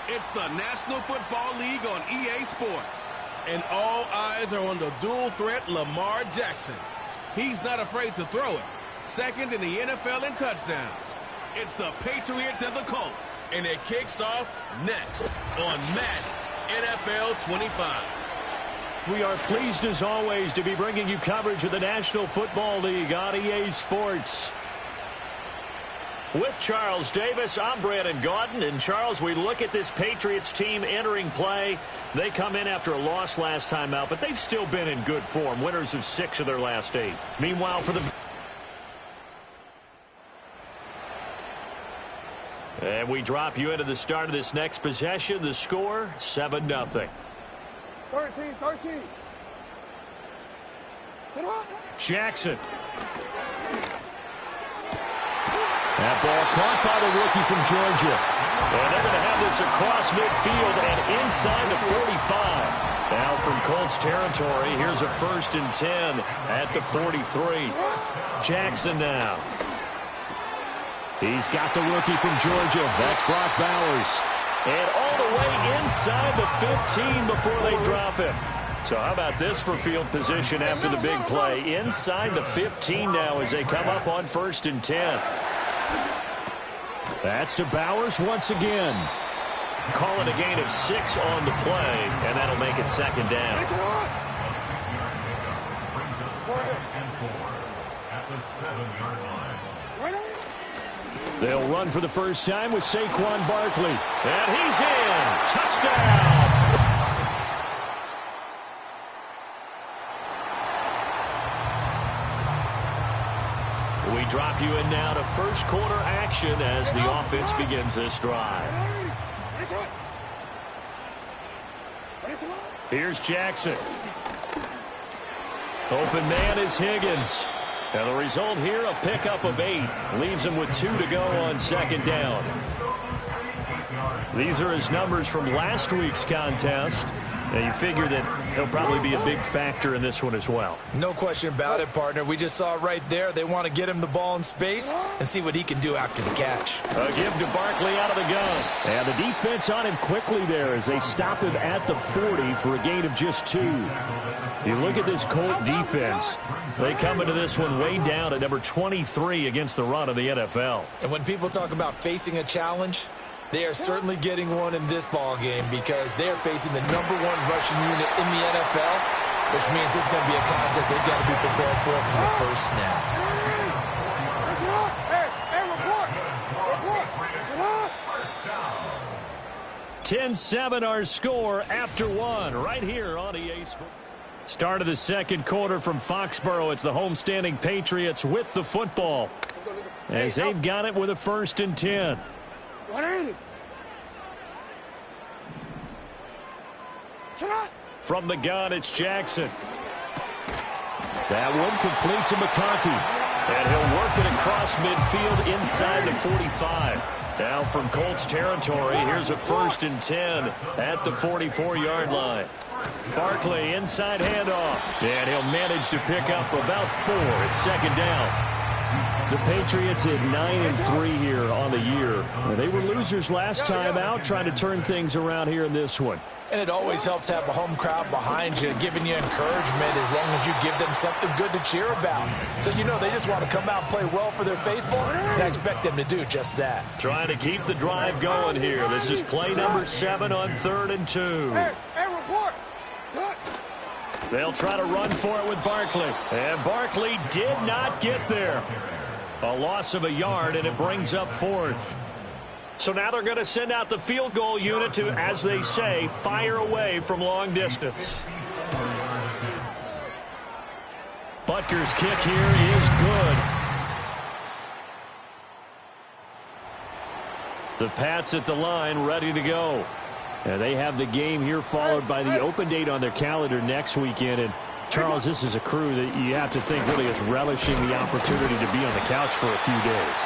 It's the National Football League on EA Sports. And all eyes are on the dual threat Lamar Jackson. He's not afraid to throw it. Second in the NFL in touchdowns. It's the Patriots and the Colts. And it kicks off next on Madden NFL 25. We are pleased as always to be bringing you coverage of the National Football League on EA Sports. With Charles Davis, I'm Brandon Gaudin. And Charles, we look at this Patriots team entering play. They come in after a loss last time out, but they've still been in good form. Winners of 6 of their last 8. Meanwhile, for the... And we drop you into the start of this next possession. The score, 7-0. 13. Jackson. That ball caught by the rookie from Georgia. And they're going to have this across midfield and inside the 45. Now from Colts territory, here's a 1st and 10 at the 43. Jackson now. He's got the rookie from Georgia. That's Brock Bowers. And all the way inside the 15 before they drop him. So how about this for field position after the big play? Inside the 15 now as they come up on 1st and 10. That's to Bowers once again. Call it a gain of 6 on the play, and that'll make it 2nd down. They'll run for the first time with Saquon Barkley. And he's in. Touchdown. We drop you in now to first quarter action as the offense begins this drive. Here's Jackson. Open man is Higgins. And the result here, a pickup of 8. Leaves him with 2 to go on 2nd down. These are his numbers from last week's contest. Now you figure that he'll probably be a big factor in this one as well. No question about it, partner. We just saw it right there. They want to get him the ball in space and see what he can do after the catch. A give to Barkley out of the gun. And the defense on him quickly there as they stop him at the 40 for a gain of just 2. You look at this Colt defense. They come into this one way down at number 23 against the run of the NFL. And when people talk about facing a challenge, they are certainly getting one in this ball game because they are facing the #1 rushing unit in the NFL, which means it's going to be a contest they've got to be prepared for from the first snap. Report. 10-7 our score after 1 right here on EA Sports. Start of the second quarter from Foxborough. It's the homestanding Patriots with the football as they've got it with a 1st and 10. From the gun, it's Jackson. That one complete to McConkey. And he'll work it across midfield inside the 45. Now from Colts territory, here's a 1st and 10 at the 44-yard line. Barkley inside handoff. And he'll manage to pick up about 4. It's 2nd down. The Patriots at 9-3 here on the year. They were losers last time out, trying to turn things around here in this one. And it always helps to have a home crowd behind you, giving you encouragement as long as you give them something good to cheer about. So you know they just want to come out and play well for their faithful, and I expect them to do just that. Trying to keep the drive going here. This is play number 7 on 3rd and 2. Hey, report. They'll try to run for it with Barkley. And Barkley did not get there. A loss of a yard, and it brings up 4th. So now they're going to send out the field goal unit to, as they say, fire away from long distance. Butker's kick here is good. The Pats at the line, ready to go. And they have the game here followed by the open date on their calendar next weekend. And Charles, this is a crew that you have to think really is relishing the opportunity to be on the couch for a few days.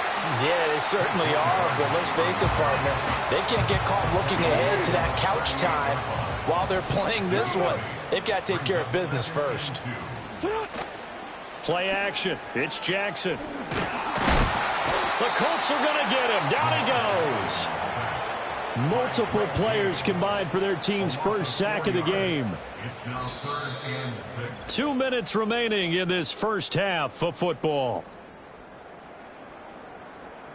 Yeah, they certainly are, but let's face it, partner, they can't get caught looking ahead to that couch time while they're playing this one. They've got to take care of business first. Play action. It's Jackson. The Colts are going to get him. Down he goes. Multiple players combined for their team's first sack of the game. 2 minutes remaining in this first half of football.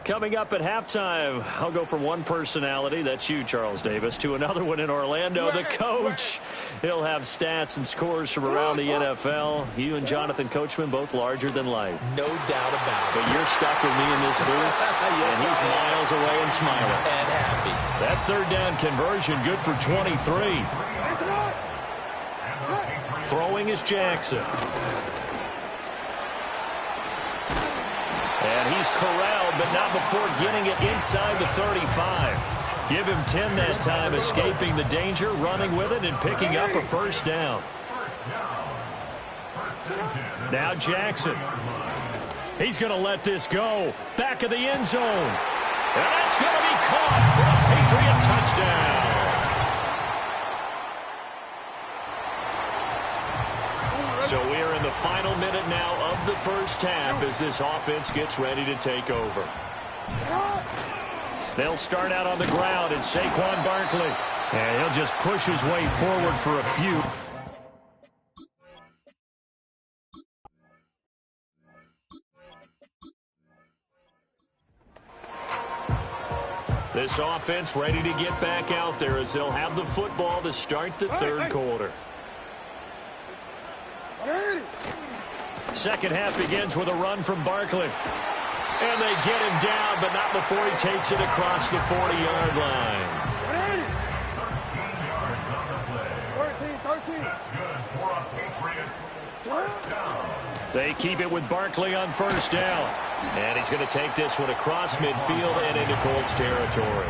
Coming up at halftime, I'll go from one personality, that's you, Charles Davis, to another one in Orlando, the coach. He'll have stats and scores from around the NFL. You and Jonathan Coachman, both larger than life. No doubt about it. But you're stuck with me in this booth, Yes, and he's miles away and smiling. And happy. That third down conversion, good for 23. Throwing is Jackson. And he's corralled, but not before getting it inside the 35. Give him 10 that time, escaping the danger, running with it, and picking up a first down. Now Jackson. He's going to let this go. Back of the end zone. And that's going to be caught for a Patriot touchdown. So we're in the final minute now of the first half as this offense gets ready to take over. They'll start out on the ground, and Saquon Barkley. And he'll just push his way forward for a few. This offense ready to get back out there as they'll have the football to start the third quarter. Second half begins with a run from Barkley. And they get him down, but not before he takes it across the 40-yard line. 13. That's good for a Patriots first down. They keep it with Barkley on first down. And he's going to take this one across midfield and into Colts territory.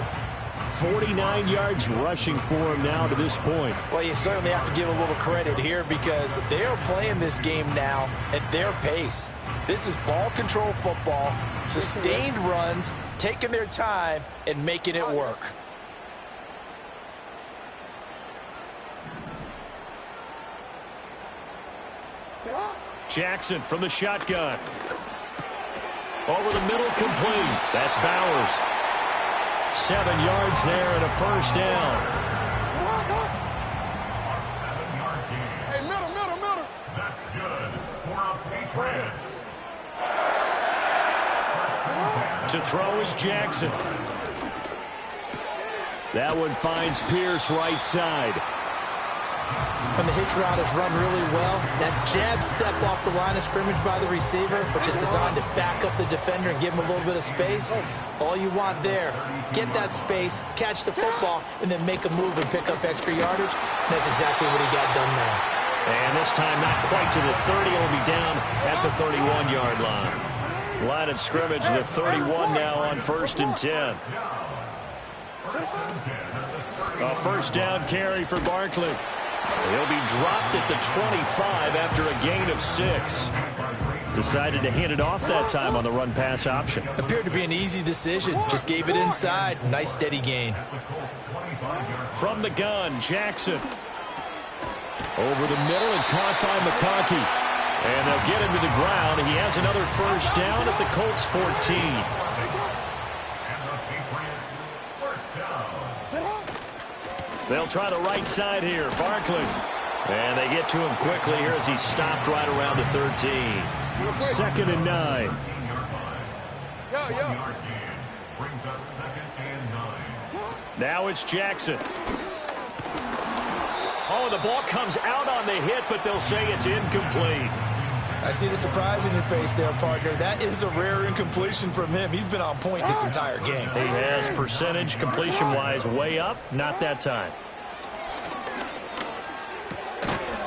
49 yards rushing for him now to this point. Well, you certainly have to give a little credit here because they are playing this game now at their pace. This is ball control football, sustained runs, taking their time, and making it work. Jackson from the shotgun. Over the middle, complete. That's Bowers. 7 yards there and a first down. Hey, middle. That's good for a Patriots. To throw is Jackson. That one finds Pierce right side. When the hitch route is run really well, that jab step off the line of scrimmage by the receiver, which is designed to back up the defender and give him a little bit of space, all you want there, get that space, catch the football, and then make a move and pick up extra yardage. That's exactly what he got done there. And this time not quite to the 30, it'll be down at the 31-yard line. Line of scrimmage, the 31 now on 1st and 10. A first down carry for Barkley. He'll be dropped at the 25 after a gain of 6. Decided to hand it off that time on the run-pass option. Appeared to be an easy decision. Just gave it inside. Nice steady gain. From the gun, Jackson. Over the middle and caught by McConkey. And they'll get him to the ground. He has another first down at the Colts 14. They'll try the right side here. Barkley. And they get to him quickly here as he's stopped right around the 13. 2nd and 9. Now it's Jackson. Oh, the ball comes out on the hit, but they'll say it's incomplete. I see the surprise in your face there, partner. That is a rare incompletion from him. He's been on point this entire game. He has percentage completion-wise way up. Not that time.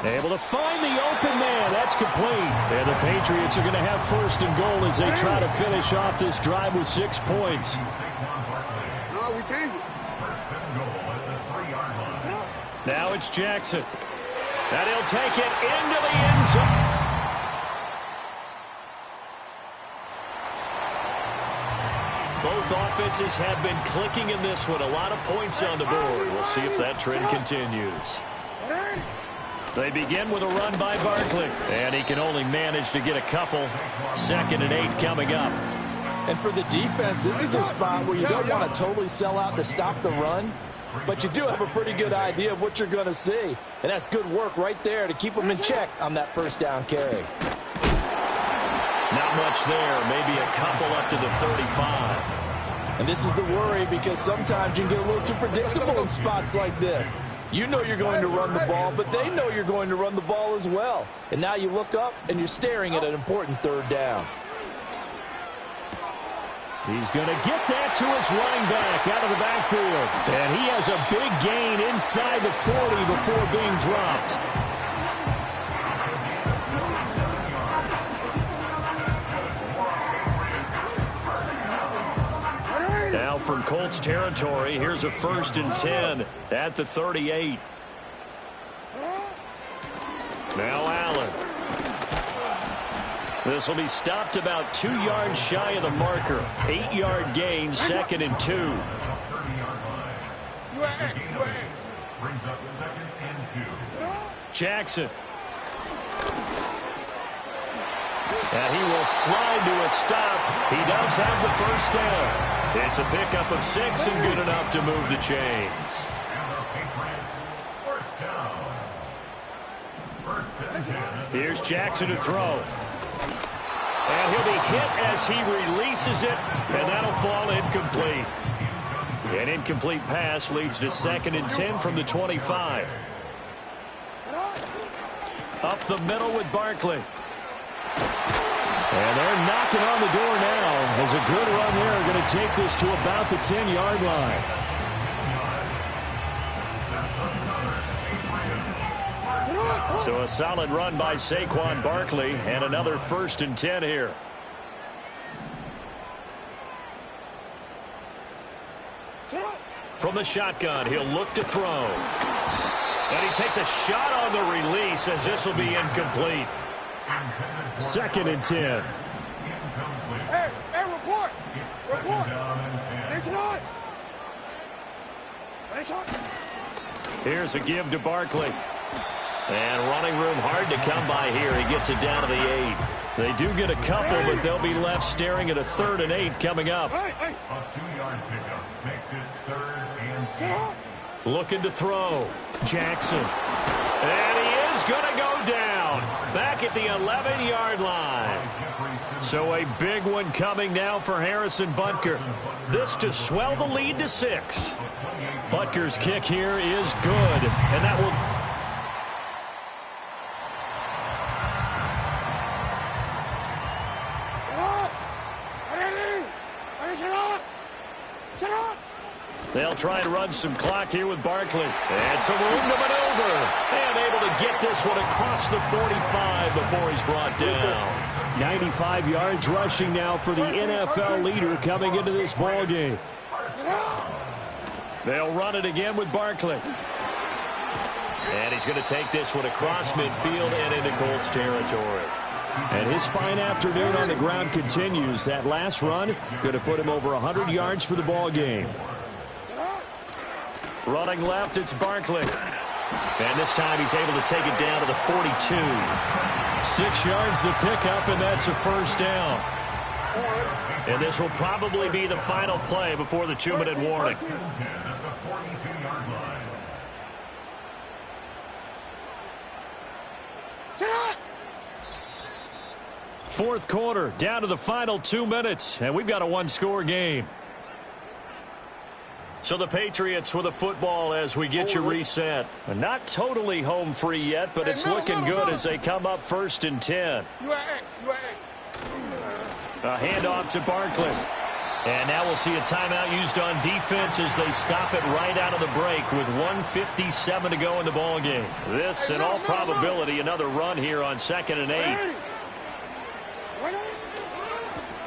Able to find the open man. That's complete. And the Patriots are going to have 1st and goal as they try to finish off this drive with 6 points. No, we change it. Now it's Jackson. And he'll take it into the end zone. Both offenses have been clicking in this one. A lot of points on the board. We'll see if that trend continues. They begin with a run by Barkley. And he can only manage to get a couple. 2nd and 8 coming up. And for the defense, this is a spot where you don't want to totally sell out to stop the run, but you do have a pretty good idea of what you're going to see. And that's good work right there to keep them in check on that first down carry. Not much there. Maybe a couple up to the 35. And this is the worry because sometimes you can get a little too predictable in spots like this. You know you're going to run the ball, but they know you're going to run the ball as well. And now you look up and you're staring at an important 3rd down. He's going to get that to his running back out of the backfield. And he has a big gain inside the 40 before being dropped. Now from Colts territory, here's a 1st and 10 at the 38. Now Allen. This will be stopped about 2 yards shy of the marker. 8-yard gain, 2nd and 2. Brings up 2nd and 2. Jackson. And he will slide to a stop. He does have the 1st down. It's a pickup of 6 and good enough to move the chains. And the Patriots, 1st down. 1st and 10. Here's Jackson to throw. And he'll be hit as he releases it, and that'll fall incomplete. An incomplete pass leads to 2nd and 10 from the 25. Up the middle with Barkley. And they're knocking on the door now. As a good run there, going to take this to about the 10-yard line. So a solid run by Saquon Barkley, and another 1st and 10 here. From the shotgun, he'll look to throw. And he takes a shot on the release as this will be incomplete. 2nd and 10. Hey, report! Report! Here's a give to Barkley. And running room hard to come by here. He gets it down to the 8. They do get a couple, but they'll be left staring at a 3rd and 8 coming up. A 2-yard pickup makes it 3rd and 10. Looking to throw. Jackson. And he is going to go down. Back at the 11-yard line. So a big one coming now for Harrison Butker. This to swell the lead to 6. Butker's kick here is good. And that will... They'll try and run some clock here with Barkley. And some room to maneuver. And able to get this one across the 45 before he's brought down. 95 yards rushing now for the NFL leader coming into this ball game. They'll run it again with Barkley. And he's going to take this one across midfield and into Colts territory. And his fine afternoon on the ground continues. That last run going to put him over 100 yards for the ball game. Running left, it's Barkley. And this time he's able to take it down to the 42. 6 yards the pickup, and that's a 1st down. And this will probably be the final play before the 2-minute warning. Fourth quarter, down to the final 2 minutes, and we've got a 1-score game. So the Patriots with a football as we get you reset. Not totally home free yet, but it's looking good as they come up 1st and 10. A handoff to Barkley. And now we'll see a timeout used on defense as they stop it right out of the break with 1:57 to go in the ball game. This, in all probability, another run here on 2nd and 8.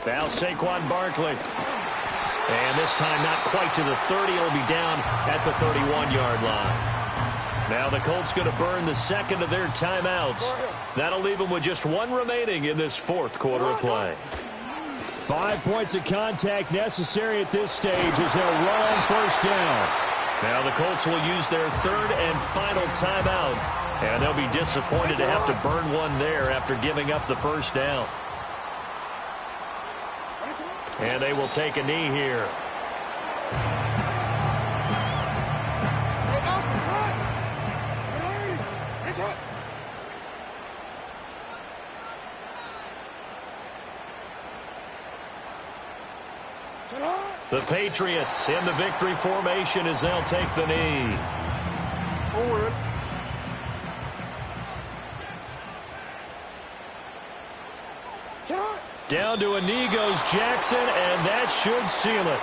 Now Saquon Barkley. And this time not quite to the 30. It'll be down at the 31-yard line. Now the Colts going to burn the second of their timeouts. That'll leave them with just one remaining in this fourth quarter of play. 5 points of contact necessary at this stage as they'll run on first down. Now the Colts will use their third and final timeout, and they'll be disappointed to have to burn one there after giving up the first down. And they will take a knee here. The Patriots in the victory formation as they'll take the knee. Forward. Down to a knee goes Jackson, and that should seal it.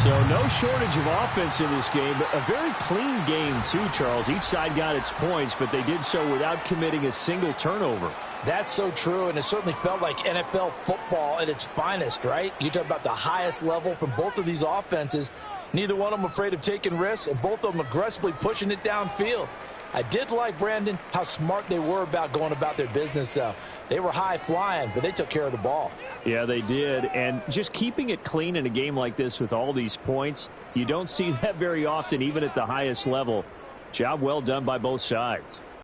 So no shortage of offense in this game, but a very clean game too, Charles. Each side got its points, but they did so without committing a single turnover. That's so true, and it certainly felt like NFL football at its finest, right? You talk about the highest level from both of these offenses. Neither one of them afraid of taking risks, and both of them aggressively pushing it downfield. I did like, Brandon, how smart they were about going about their business, though. They were high-flying, but they took care of the ball. Yeah, they did, and just keeping it clean in a game like this with all these points, you don't see that very often, even at the highest level. Job well done by both sides.